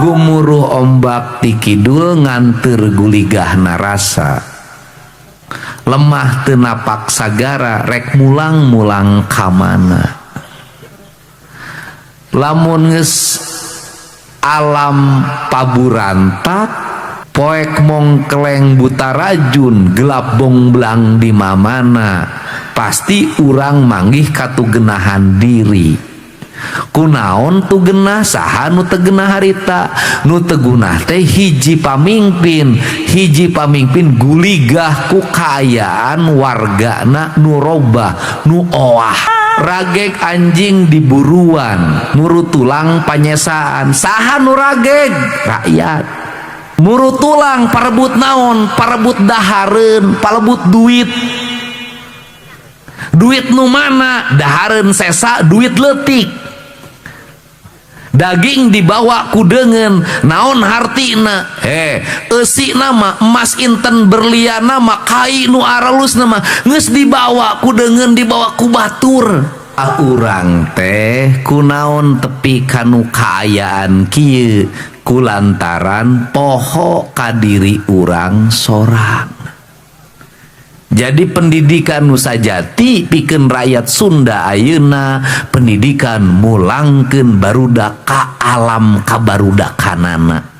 gumuruh ombak ti kidul nganter guligah narasa, lemah teu napak sagara rek mulang-mulang kamana. Lamun geus alam paburantak poek mongkleng buta rajun gelap bongblang di mamana, pasti urang manggih katugenahan diri. Kunaon tu genah saha nu teu genah harita, nu teu gunah teh hiji pamimpin guligah ku kaayaan wargana nu robah nu owah, rageg anjing diburuan, muru tulang panyesaan. Saha nu rageg? Rakyat. Muru tulang parebut naon? Parebut dahareun, parebut duit. Duit nu mana? Dahareun sesa duit leutik. Daging dibawa ku deungeun, naon hartina? Eusi nama emas inten berliana mah kai nu aralus nama geus dibawa ku deungeun, dibawa ku batur. Urang teh kunaon tepi kanu kaayaan kieu? Kulantaran poho ka diri urang sorang. Jadi pendidikan nu sajati pikeun rakyat Sunda ayeuna pendidikan mulangkeun barudak ka alam kabarudakanana.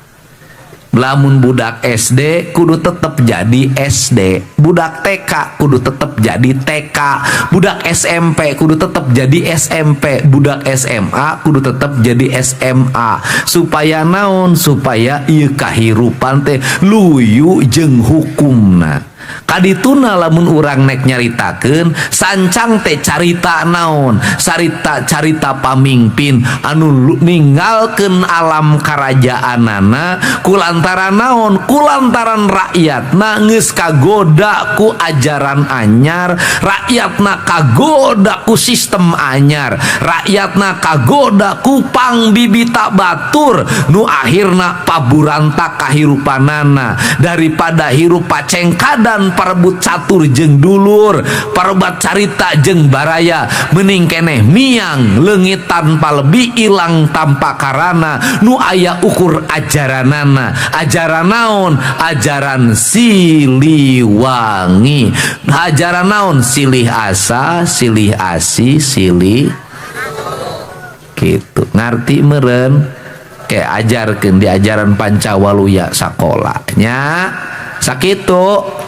Lamun budak SD kudu tetep jadi SD, budak TK kudu tetep jadi TK, budak SMP kudu tetep jadi SMP, budak SMA kudu tetep jadi SMA. Supaya naon? Supaya ieu kahirupan teh luyu jeung hukumna. Kadituna lamun urang nek nyaritakeun sancang teh carita naon? Carita pamimpin anu ninggalkeun alam karajaanana kulantaran naon? Kulantaran rakyatna geus kagoda ku ajaran anyar, rakyatna kagoda ku sistem anyar, rakyatna kagoda ku pangbibita batur nu akhirna paburantak kahirupanana. Daripada hirup pacengkadan parebut catur jeung dulur, parebat carita jeung baraya, mending keneh miang leungit tanpa lebih ilang tanpa karana nu aya ukur ajaranana. Ajaran naon? Ajaran Siliwangi. Ajaran naon? Silih asa, silih asi, silih gitu. Ngarti meureun? Kayak ajarkeun di ajaran Pancawaluya sakolahnya sakitu.